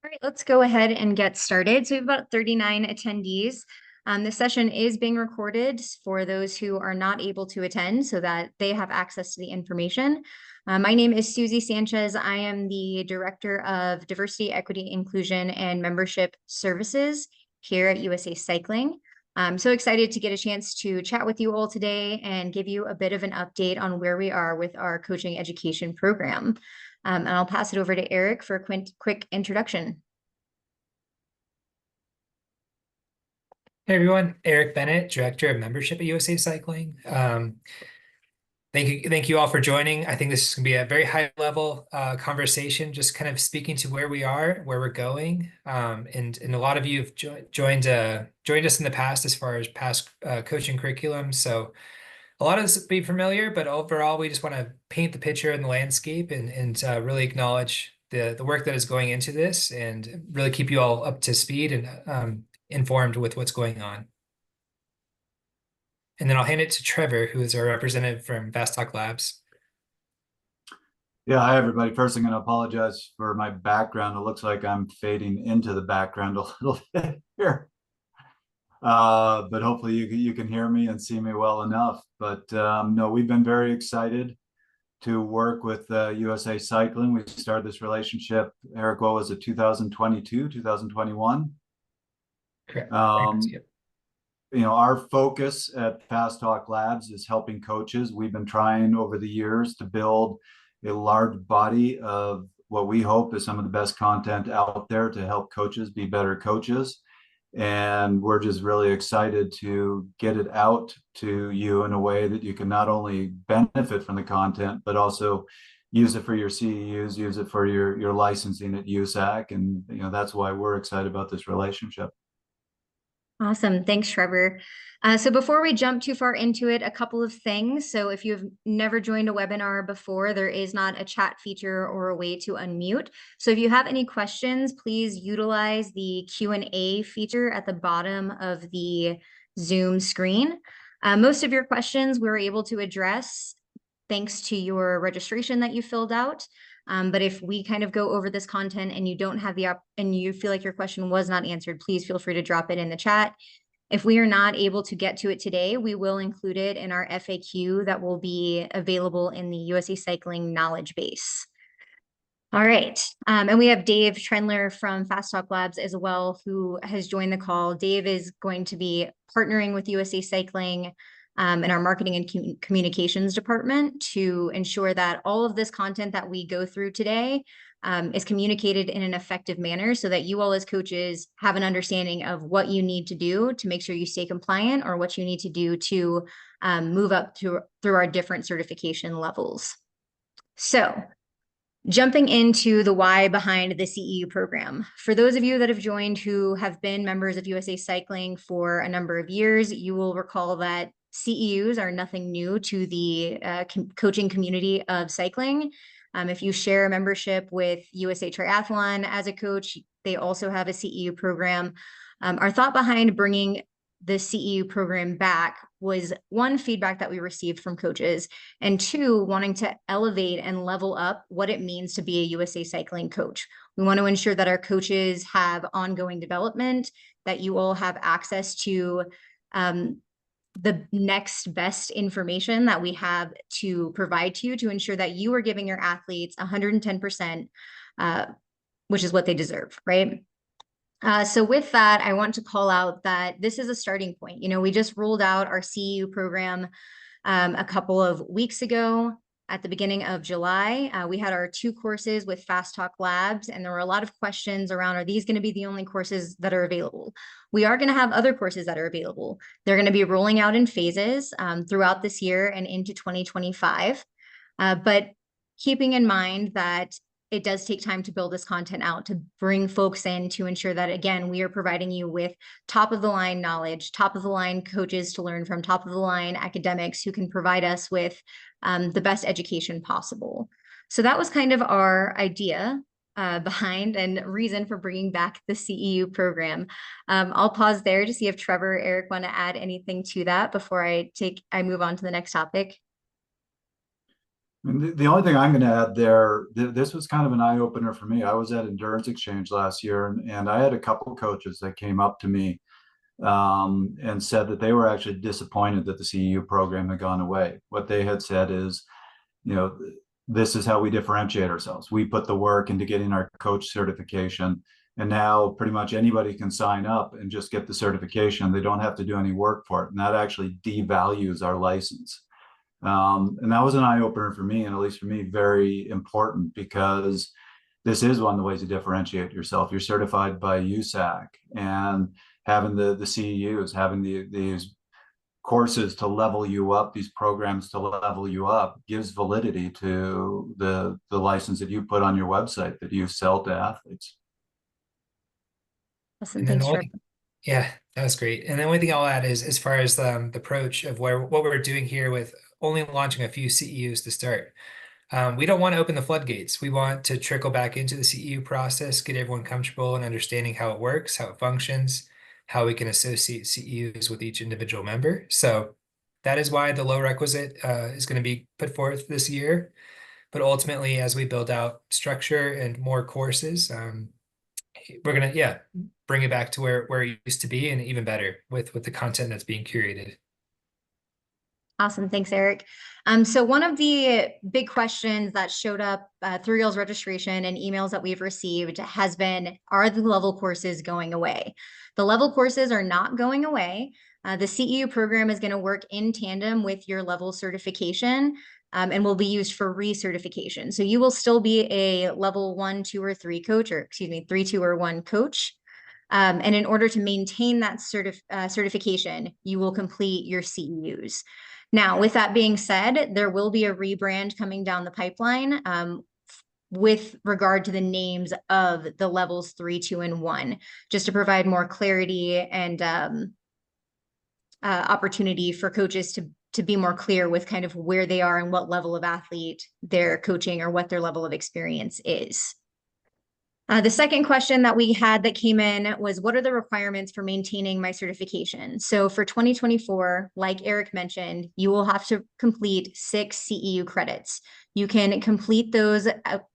All right, let's go ahead and get started. So we have about 39 attendees. This session is being recorded for those who are not able to attend so that they have access to the information. My name is Susie Sanchez. I am the Director of Diversity, Equity, Inclusion, and Membership Services here at USA Cycling. I'm so excited to get a chance to chat with you all today and give you a bit of an update on where we are with our coaching education program. And I'll pass it over to Eric for a quick introduction. Hey everyone, Eric Bennett, Director of Membership at USA Cycling. Thank you all for joining. I think this is going to be a very high level conversation, just kind of speaking to where we are, where we're going. And a lot of you have joined us in the past as far as past coaching curriculum. So a lot of this will be familiar, but overall, we just want to paint the picture and the landscape and really acknowledge the work that is going into this and really keep you all up to speed and informed with what's going on. And then I'll hand it to Trevor, who is our representative from Fast Talk Labs. Yeah, hi everybody. First, I'm going to apologize for my background. It looks like I'm fading into the background a little bit here. But hopefully you can hear me and see me well enough. But no, we've been very excited to work with USA Cycling. We started this relationship, Eric, what was it, 2022, 2021? Correct. Our focus at Fast Talk Labs is helping coaches. We've been trying over the years to build a large body of what we hope is some of the best content out there to help coaches be better coaches. And we're just really excited to get it out to you in a way that you can not only benefit from the content, but also use it for your CEUs, use it for your licensing at USAC. And that's why we're excited about this relationship. Awesome. Thanks, Trevor. So before we jump too far into it, a couple of things. So if you've never joined a webinar before, there is not a chat feature or a way to unmute. So if you have any questions, please utilize the Q&A feature at the bottom of the Zoom screen. Most of your questions we were able to address thanks to your registration that you filled out. But if we kind of go over this content and you don't have and you feel like your question was not answered, please feel free to drop it in the chat. If we are not able to get to it today, we will include it in our FAQ that will be available in the USA Cycling knowledge base. All right. And we have Dave Trendler from Fast Talk Labs as well, who has joined the call. Dave is going to be partnering with USA Cycling in our marketing and communications department to ensure that all of this content that we go through today is communicated in an effective manner so that you all as coaches have an understanding of what you need to do to make sure you stay compliant or what you need to do to move up through our different certification levels. So jumping into the why behind the CEU program. For those of you that have joined who have been members of USA Cycling for a number of years, you will recall that CEUs are nothing new to the coaching community of cycling. If you share a membership with USA Triathlon as a coach, they also have a CEU program. Our thought behind bringing the CEU program back was one, feedback that we received from coaches, and two, wanting to elevate and level up what it means to be a USA Cycling coach. We want to ensure that our coaches have ongoing development, that you all have access to the next best information that we have to provide to you to ensure that you are giving your athletes 110%, which is what they deserve, right? So with that, I want to call out that this is a starting point. We just rolled out our CEU program a couple of weeks ago. At the beginning of July, we had our 2 courses with Fast Talk Labs, and there were a lot of questions around, are these going to be the only courses that are available? We are going to have other courses that are available. They're going to be rolling out in phases throughout this year and into 2025. But keeping in mind that it does take time to build this content out, to bring folks in to ensure that, again, we are providing you with top of the line knowledge, top of the line coaches to learn from, top of the line academics who can provide us with the best education possible. So that was kind of our idea behind and reason for bringing back the CEU program. I'll pause there to see if Trevor or Eric want to add anything to that before I move on to the next topic. And the only thing I'm going to add there, this was kind of an eye opener for me. I was at Endurance Exchange last year, and I had a couple of coaches that came up to me and said that they were actually disappointed that the CEU program had gone away. What they had said is, you know, this is how we differentiate ourselves. We put the work into getting our coach certification, and now pretty much anybody can sign up and just get the certification. They don't have to do any work for it, and that actually devalues our license. And that was an eye opener for me, and at least for me, very important, because this is one of the ways to differentiate yourself. You're certified by USAC, and having the CEUs, having these courses to level you up, these programs to level you up, gives validity to the license that you put on your website that you sell to athletes. Awesome. And then the Thanks, only Trevor. Yeah, that was great. And the only thing I'll add is as far as the approach of what we're doing here with only launching a few CEUs to start. We don't want to open the floodgates. We want to trickle back into the CEU process, get everyone comfortable and understanding how it works, how it functions, how we can associate CEUs with each individual member. So that is why the low requisite is going to be put forth this year. But ultimately, as we build out structure and more courses, we're gonna bring it back to where it used to be and even better with the content that's being curated. Awesome. Thanks, Eric. So one of the big questions that showed up through y'all's registration and emails that we've received has been, are the level courses going away? The level courses are not going away. The CEU program is going to work in tandem with your level certification and will be used for recertification. So you will still be a level 1, 2, or 3 coach, or excuse me, 3, 2, or 1 coach. And in order to maintain that certification, you will complete your CEUs. Now, with that being said, there will be a rebrand coming down the pipeline with regard to the names of the levels 3, 2, and 1, just to provide more clarity and opportunity for coaches to be more clear with kind of where they are and what level of athlete they're coaching or what their level of experience is. The second question that we had that came in was, what are the requirements for maintaining my certification? So for 2024, like Eric mentioned, you will have to complete 6 CEU credits. You can complete those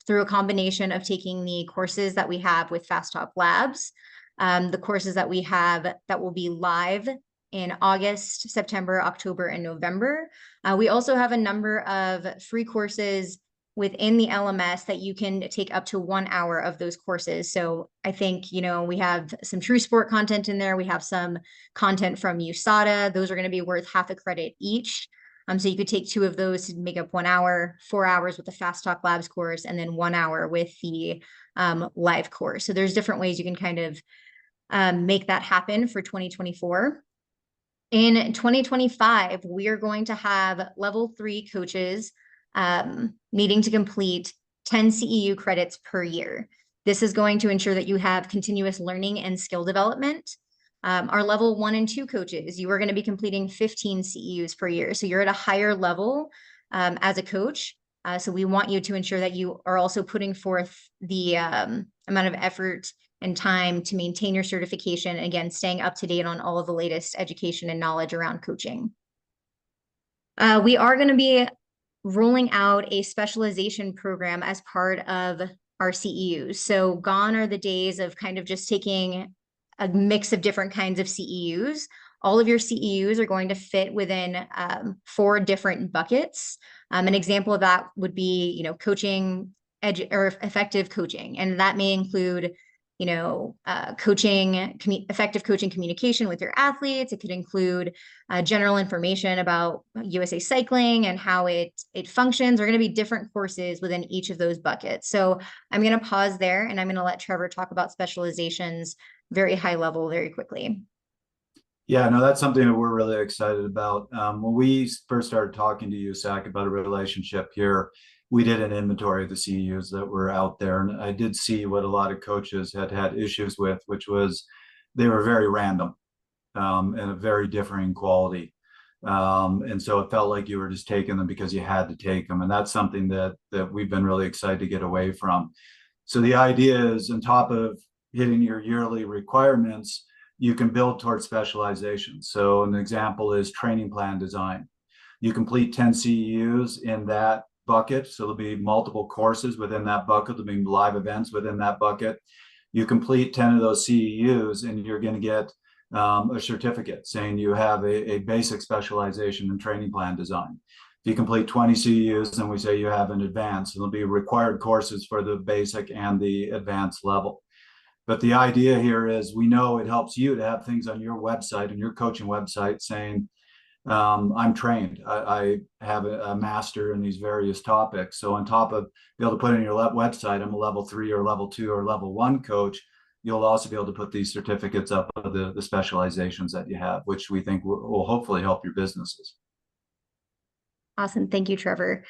through a combination of taking the courses that we have with Fast Talk Labs, the courses that we have that will be live in August, September, October, and November. We also have a number of free courses within the LMS that you can take up to 1 hour of those courses. So I think, we have some True Sport content in there. We have some content from USADA. Those are going to be worth half a credit each. So you could take 2 of those to make up 1 hour, 4 hours with the Fast Talk Labs course, and then 1 hour with the live course. So there's different ways you can kind of make that happen for 2024. In 2025, we are going to have level 3 coaches needing to complete 10 CEU credits per year. This is going to ensure that you have continuous learning and skill development. Our level 1 and 2 coaches, you are going to be completing 15 CEUs per year. So you're at a higher level as a coach. So we want you to ensure that you are also putting forth the amount of effort and time to maintain your certification. Again, staying up to date on all of the latest education and knowledge around coaching. We are going to be rolling out a specialization program as part of our CEUs. So gone are the days of kind of just taking a mix of different kinds of CEUs. All of your CEUs are going to fit within 4 different buckets. An example of that would be, coaching or effective coaching, and that may include effective coaching communication with your athletes. It could include general information about USA Cycling and how it functions. There are going to be different courses within each of those buckets. So I'm going to pause there, and I'm going to let Trevor talk about specializations very high level very quickly. Yeah, no, that's something that we're really excited about. When we first started talking to USAC about a relationship here, we did an inventory of the CEUs that were out there. And I did see what a lot of coaches had issues with, which was they were very random and a very differing quality. And so it felt like you were just taking them because you had to take them. And that's something that we've been really excited to get away from. So the idea is, on top of hitting your yearly requirements, you can build towards specialization. So an example is training plan design. You complete 10 CEUs in that bucket. So there'll be multiple courses within that bucket. There'll be live events within that bucket. You complete 10 of those CEUs and you're going to get a certificate saying you have a basic specialization in training plan design. If you complete 20 CEUs, then we say you have an advanced, and there'll be required courses for the basic and the advanced level. But the idea here is we know it helps you to have things on your website and your coaching website saying, I'm trained. I have a master in these various topics. So on top of be able to put in your website, I'm a level 3 or level 2 or level 1 coach, you'll also be able to put these certificates up of the specializations that you have, which we think will hopefully help your businesses. Awesome. Thank you, Trevor.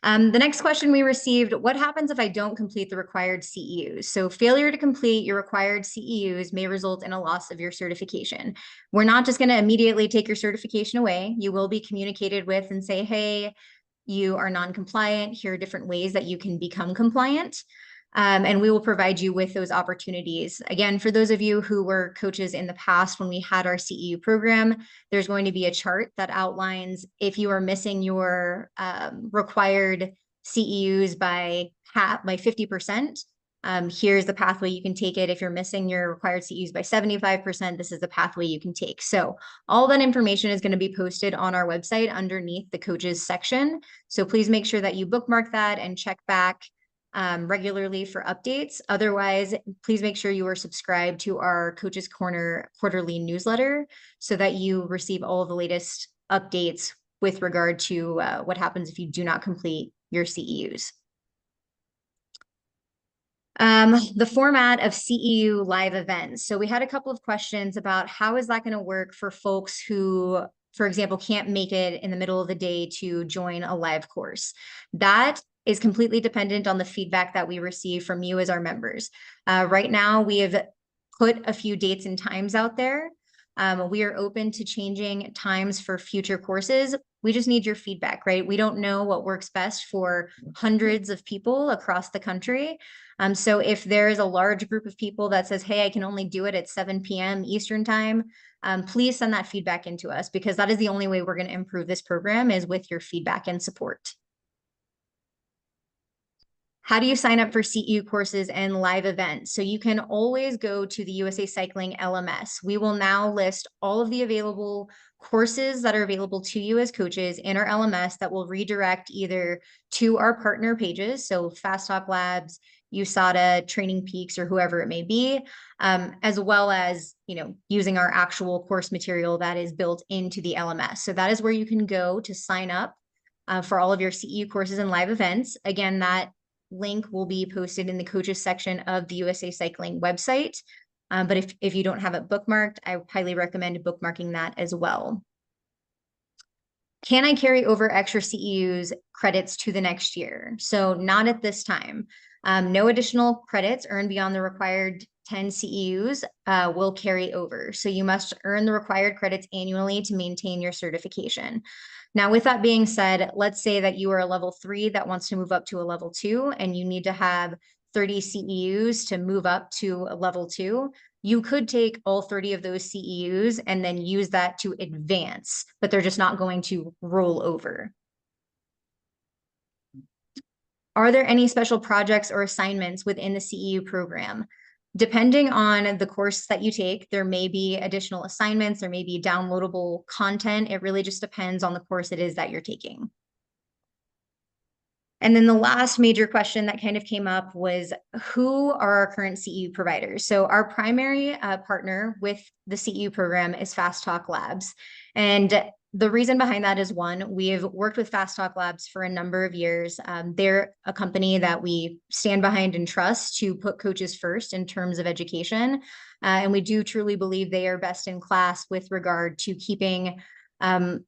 The next question we received, what happens if I don't complete the required CEUs? So failure to complete your required CEUs may result in a loss of your certification. We're not just going to immediately take your certification away. You will be communicated with and say, hey, you are non-compliant. Here are different ways that you can become compliant. And we will provide you with those opportunities. Again, for those of you who were coaches in the past when we had our CEU program, there's going to be a chart that outlines if you are missing your required CEUs by 50%. Here's the pathway you can take it. If you're missing your required CEUs by 75%, this is the pathway you can take. So all that information is going to be posted on our website underneath the coaches section. So please make sure that you bookmark that and check back regularly for updates. Otherwise, please make sure you are subscribed to our Coaches Corner quarterly newsletter so that you receive all of the latest updates with regard to what happens if you do not complete your CEUs. The format of CEU live events. So we had a couple of questions about how is that going to work for folks who, for example, can't make it in the middle of the day to join a live course. That is completely dependent on the feedback that we receive from you as our members. Right now, we have put a few dates and times out there. We are open to changing times for future courses. We just need your feedback, right? We don't know what works best for hundreds of people across the country. So if there is a large group of people that says, hey, I can only do it at 7 p.m. Eastern time, please send that feedback into us, because that is the only way we're going to improve this program is with your feedback and support. How do you sign up for CEU courses and live events? So you can always go to the USA Cycling LMS. We will now list all of the available courses that are available to you as coaches in our LMS that will redirect either to our partner pages, so Fast Talk Labs, USADA, Training Peaks, or whoever it may be, as well as, using our actual course material that is built into the LMS. So that is where you can go to sign up for all of your CEU courses and live events. Again, that link will be posted in the coaches section of the USA Cycling website. But if you don't have it bookmarked, I highly recommend bookmarking that as well. Can I carry over extra CEUs credits to the next year? So not at this time. No additional credits earned beyond the required 10 CEUs will carry over. So you must earn the required credits annually to maintain your certification. Now, with that being said, let's say that you are a level 3 that wants to move up to a level 2 and you need to have 30 CEUs to move up to a level 2. You could take all 30 of those CEUs and then use that to advance, but they're just not going to roll over. Are there any special projects or assignments within the CEU program? Depending on the course that you take, there may be additional assignments, there may be downloadable content. It really just depends on the course it is that you're taking. And then the last major question that kind of came up was, who are our current CEU providers? So our primary partner with the CEU program is Fast Talk Labs. And the reason behind that is, one, we've worked with Fast Talk Labs for a number of years. They're a company that we stand behind and trust to put coaches first in terms of education. And we do truly believe they are best in class with regard to keeping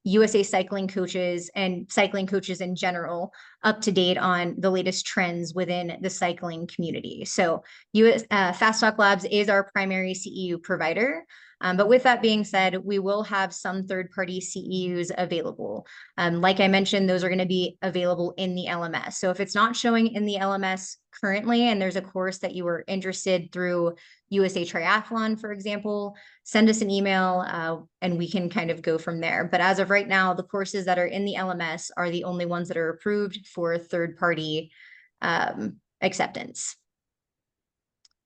USA cycling coaches and cycling coaches in general up to date on the latest trends within the cycling community. So Fast Talk Labs is our primary CEU provider. But with that being said, we will have some third-party CEUs available. Like I mentioned, those are going to be available in the LMS. So if it's not showing in the LMS currently, and there's a course that you were interested through USA Triathlon, for example, send us an email and we can kind of go from there. But as of right now, the courses that are in the LMS are the only ones that are approved for third-party acceptance.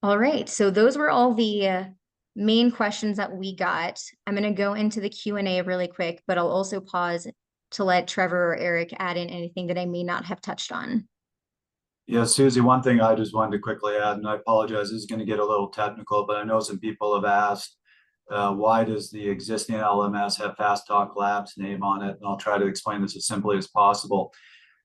All right, so those were all the main questions that we got. I'm going to go into the Q&A really quick, but I'll also pause to let Trevor or Eric add in anything that I may not have touched on. Yeah, Susie, one thing I just wanted to quickly add, and I apologize, this is going to get a little technical, but I know some people have asked, why does the existing LMS have Fast Talk Labs name on it? And I'll try to explain this as simply as possible.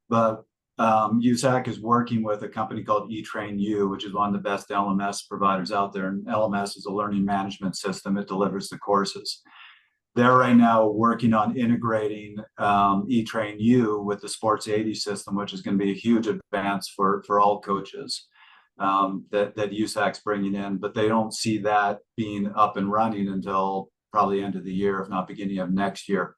But USAC is working with a company called eTrainU, which is one of the best LMS providers out there. And LMS is a learning management system. It delivers the courses. They're right now working on integrating eTrainU with the Sports 80 system, which is going to be a huge advance for all coaches that USAC's bringing in. But they don't see that being up and running until probably end of the year, if not beginning of next year.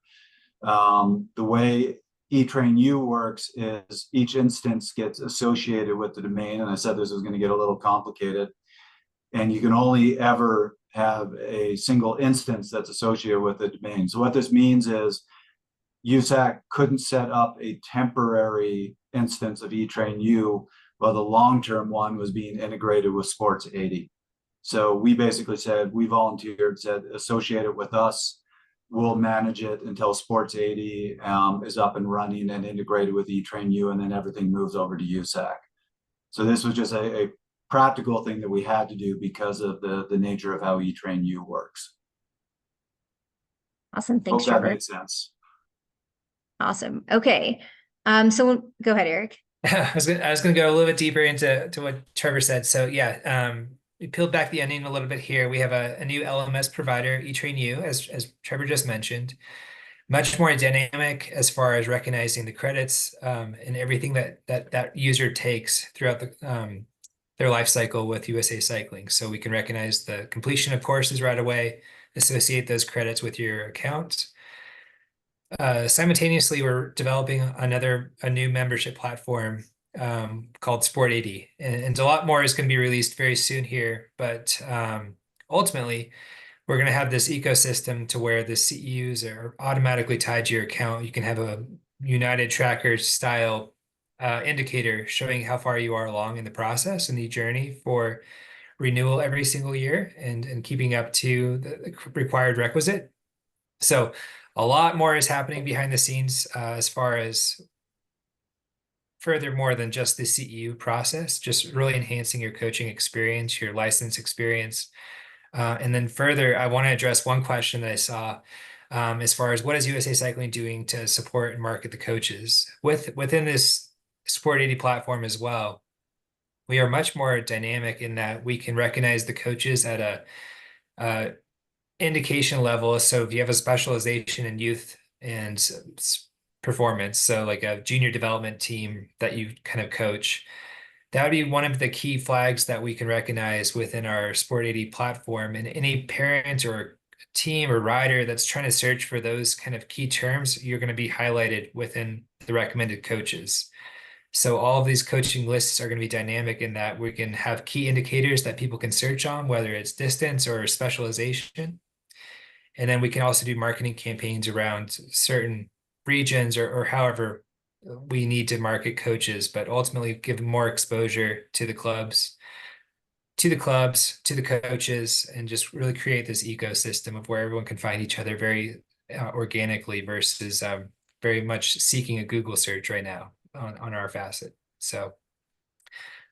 The way eTrainU works is each instance gets associated with the domain. And I said this is going to get a little complicated. And you can only ever have a single instance that's associated with the domain. So what this means is USAC couldn't set up a temporary instance of eTrainU while the long-term one was being integrated with Sports 80. So we basically said, we volunteered, said, associate it with us. We'll manage it until Sports 80 is up and running and integrated with eTrainU, and then everything moves over to USAC. So this was just a practical thing that we had to do because of the nature of how eTrainU works. Awesome. Thanks, Hope that Trevor. made sense. Awesome. Okay. So go ahead, Eric. I was gonna go a little bit deeper into what Trevor said. So yeah, we peeled back the onion a little bit here. We have a new LMS provider, eTrainU, as Trevor just mentioned. Much more dynamic as far as recognizing the credits and everything that user takes throughout their life cycle with USA Cycling. So we can recognize the completion of courses right away, associate those credits with your account. Simultaneously, we're developing a new membership platform called Sport 80, and a lot more is going to be released very soon here. But ultimately, we're going to have this ecosystem to where the CEUs are automatically tied to your account. You can have a United Tracker style indicator showing how far you are along in the process and the journey for renewal every single year and keeping up to the required requisite. So a lot more is happening behind the scenes as far as furthermore than just the CEU process, just really enhancing your coaching experience, your license experience. And then further, I want to address one question that I saw as far as what is USA Cycling doing to support and market the coaches within this Sport 80 platform as well. We are much more dynamic in that we can recognize the coaches at a indication level. So if you have a specialization in youth and performance, so like a junior development team that you kind of coach, that would be one of the key flags that we can recognize within our Sport 80 platform. And any parent or team or rider that's trying to search for those kind of key terms, you're going to be highlighted within the recommended coaches. So all of these coaching lists are going to be dynamic in that we can have key indicators that people can search on, whether it's distance or specialization. And then we can also do marketing campaigns around certain regions or however we need to market coaches, but ultimately give more exposure to the clubs, to the coaches, and just really create this ecosystem of where everyone can find each other very organically versus very much seeking a Google search right now on our facet. So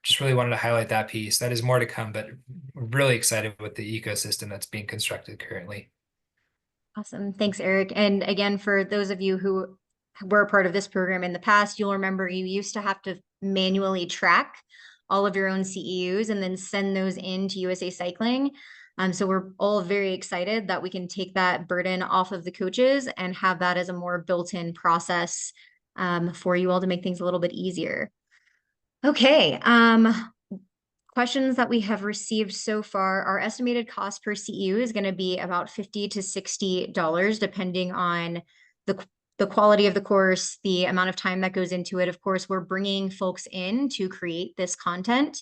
just really wanted to highlight that piece. That is more to come, but we're really excited with the ecosystem that's being constructed currently. Awesome. Thanks, Eric. And again, for those of you who were a part of this program in the past, you'll remember you used to have to manually track all of your own CEUs and then send those in to USA Cycling. So we're all very excited that we can take that burden off of the coaches and have that as a more built-in process for you all to make things a little bit easier. Okay. Questions that we have received so far. Our estimated cost per CEU is going to be about $50 to $60, depending on the quality of the course, the amount of time that goes into it. Of course, we're bringing folks in to create this content,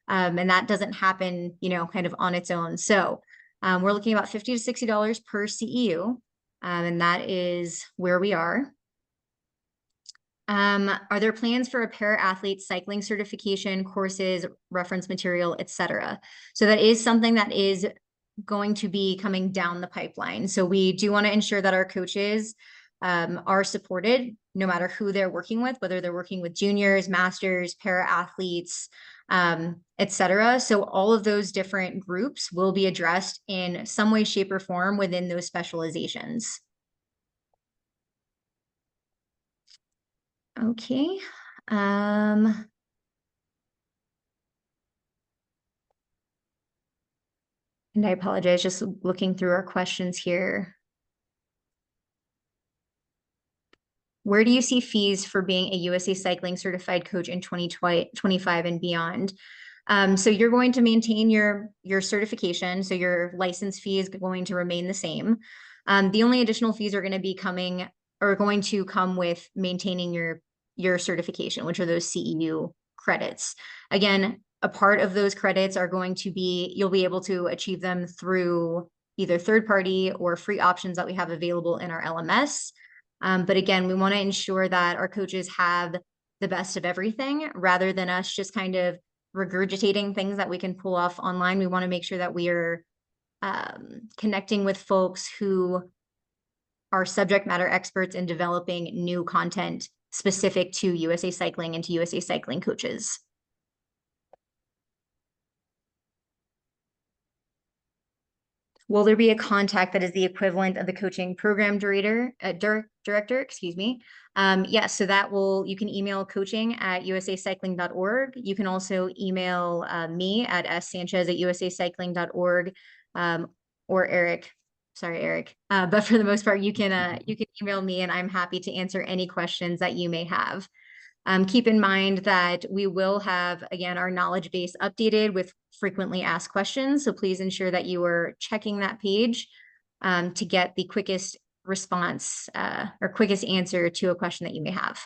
and that doesn't happen, kind of on its own. So we're looking at about $50 to $60 per CEU, and that is where we are. Are there plans for a para-athlete cycling certification, courses, reference material, etc.? So that is something that is going to be coming down the pipeline. So we do want to ensure that our coaches are supported no matter who they're working with, whether they're working with juniors, masters, para-athletes, etc. So all of those different groups will be addressed in some way, shape, or form within those specializations. Okay. And I apologize, just looking through our questions here. Where do you see fees for being a USA Cycling certified coach in 2025 and beyond? So you're going to maintain your certification. So your license fee is going to remain the same. The only additional fees are going to be going to come with maintaining your certification, which are those CEU credits. Again, a part of those credits are going to be, you'll be able to achieve them through either third party or free options that we have available in our LMS. But again, we want to ensure that our coaches have the best of everything rather than us just kind of regurgitating things that we can pull off online. We want to make sure that we are connecting with folks who are subject matter experts in developing new content specific to USA Cycling and to USA Cycling coaches. Will there be a contact that is the equivalent of the coaching program director, excuse me? Yes, so you can email coaching@usacycling.org. You can also email me at ssanchez@usacycling.org, or Eric. Sorry, Eric. But for the most part, you can email me and I'm happy to answer any questions that you may have. Keep in mind that we will have, again, our knowledge base updated with frequently asked questions. So please ensure that you are checking that page to get the quickest response or quickest answer to a question that you may have.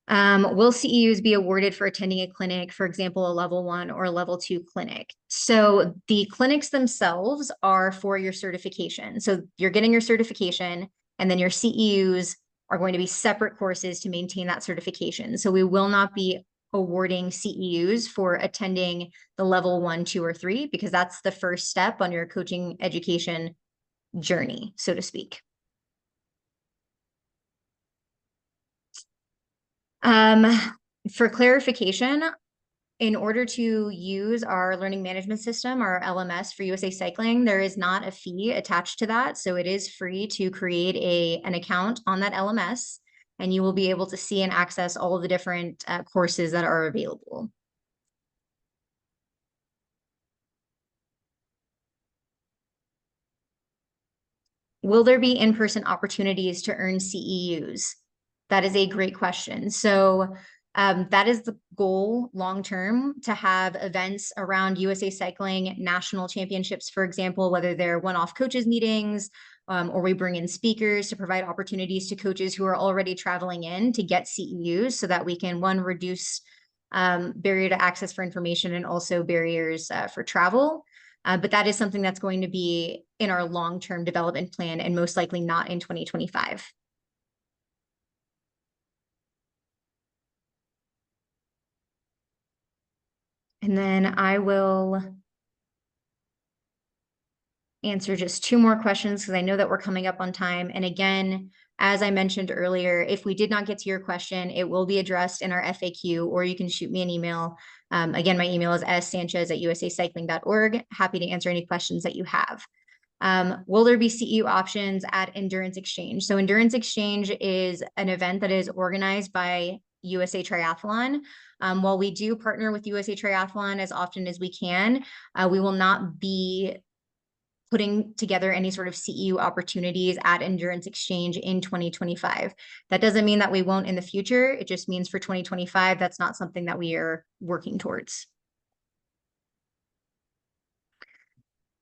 Will CEUs be awarded for attending a clinic, for example, a level 1 or a level 2 clinic? So the clinics themselves are for your certification. So you're getting your certification and then your CEUs are going to be separate courses to maintain that certification. So we will not be awarding CEUs for attending the level 1, 2, or 3, because that's the first step on your coaching education journey, so to speak. For clarification, in order to use our learning management system, our LMS for USA Cycling, there is not a fee attached to that. So it is free to create an account on that LMS, and you will be able to see and access all of the different courses that are available. Will there be in-person opportunities to earn CEUs? That is a great question. So that is the goal long-term, to have events around USA Cycling national championships, for example, whether they're one-off coaches meetings or we bring in speakers to provide opportunities to coaches who are already traveling in to get CEUs so that we can, one, reduce barrier to access for information and also barriers for travel. But that is something that's going to be in our long-term development plan and most likely not in 2025. And then I will answer just 2 more questions because I know that we're coming up on time. And again, as I mentioned earlier, if we did not get to your question, it will be addressed in our FAQ, or you can shoot me an email. Again, my email is ssanchez@usacycling.org. Happy to answer any questions that you have. Will there be CEU options at Endurance Exchange? So Endurance Exchange is an event that is organized by USA Triathlon. While we do partner with USA Triathlon as often as we can, we will not be putting together any sort of CEU opportunities at Endurance Exchange in 2025. That doesn't mean that we won't in the future. It just means for 2025, that's not something that we are working towards.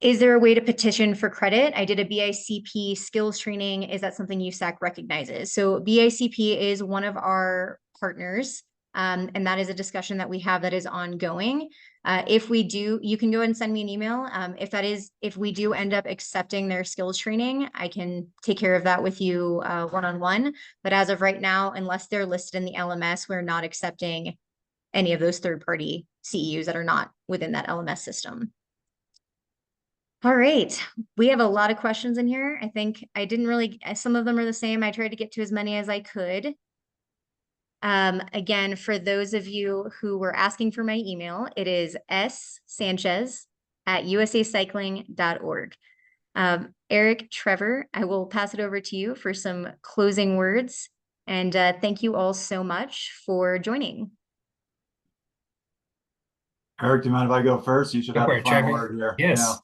Is there a way to petition for credit? I did a BICP skills training. Is that something USAC recognizes? So BICP is one of our partners, and that is a discussion that we have that is ongoing. If we do, you can go ahead and send me an email. If we do end up accepting their skills training, I can take care of that with you one-on-one. But as of right now, unless they're listed in the LMS, we're not accepting any of those third-party CEUs that are not within that LMS system. All right, we have a lot of questions in here. I think I didn't really, some of them are the same. I tried to get to as many as I could. Again, for those of you who were asking for my email, it is ssanchez@usacycling.org. Eric, Trevor, I will pass it over to you for some closing words. And thank you all so much for joining. Eric, do you mind if I go first? You should Go have for the it, final Trevor. word here. Yes.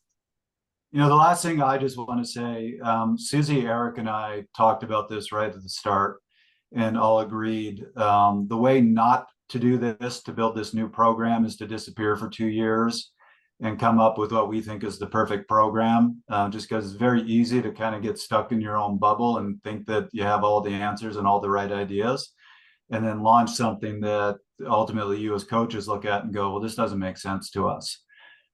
Yeah. The last thing I just want to say, Susie, Eric, and I talked about this right at the start, and all agreed. The way not to do this, to build this new program, is to disappear for 2 years and come up with what we think is the perfect program. Just because it's very easy to kind of get stuck in your own bubble and think that you have all the answers and all the right ideas, and then launch something that ultimately you as coaches look at and go, well, this doesn't make sense to us.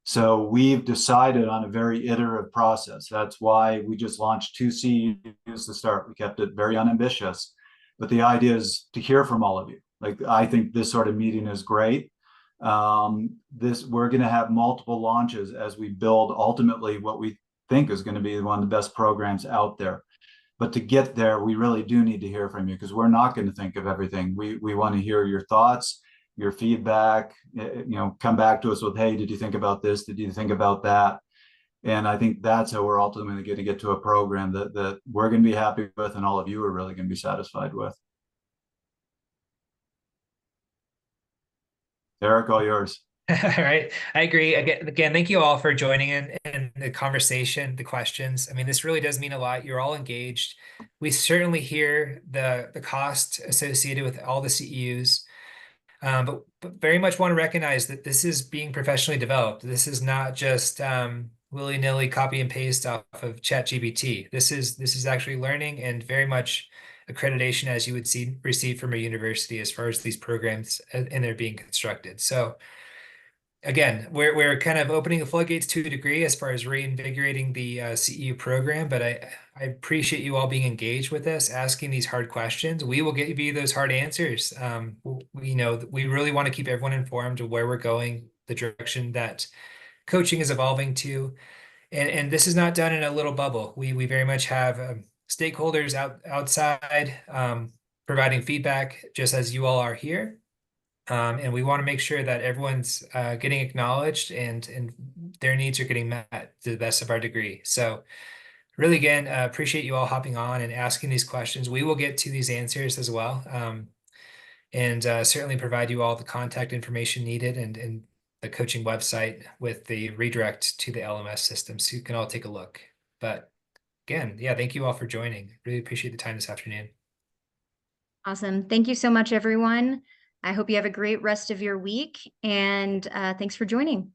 So we've decided on a very iterative process. That's why we just launched 2 CEUs to start. We kept it very unambitious, but the idea is to hear from all of you. Like, I think this sort of meeting is great. We're going to have multiple launches as we build ultimately what we think is going to be one of the best programs out there. But to get there, we really do need to hear from you, because we're not going to think of everything. We want to hear your thoughts, your feedback. Come back to us with, hey, did you think about this? Did you think about that? And I think that's how we're ultimately going to get to a program that we're going to be happy with, and all of you are really going to be satisfied with. Eric, all yours. All right. I agree. Again, thank you all for joining in the conversation, the questions. I mean, this really does mean a lot. You're all engaged. We certainly hear the cost associated with all the CEUs, but very much want to recognize that this is being professionally developed. This is not just willy-nilly copy and paste off of ChatGPT. This is actually learning and very much accreditation as you would receive from a university as far as these programs and they're being constructed. So again, we're kind of opening the floodgates to a degree as far as reinvigorating the CEU program, but I appreciate you all being engaged with us, asking these hard questions. We will give you those hard answers. We really want to keep everyone informed of where we're going, the direction that coaching is evolving to, and this is not done in a little bubble. We very much have stakeholders outside providing feedback, just as you all are here. And we want to make sure that everyone's getting acknowledged and their needs are getting met to the best of our degree. So really, again, appreciate you all hopping on and asking these questions. We will get to these answers as well, and certainly provide you all the contact information needed and the coaching website with the redirect to the LMS system so you can all take a look. But again, yeah, thank you all for joining. Really appreciate the time this afternoon. Awesome. Thank you so much, everyone. I hope you have a great rest of your week, and thanks for joining.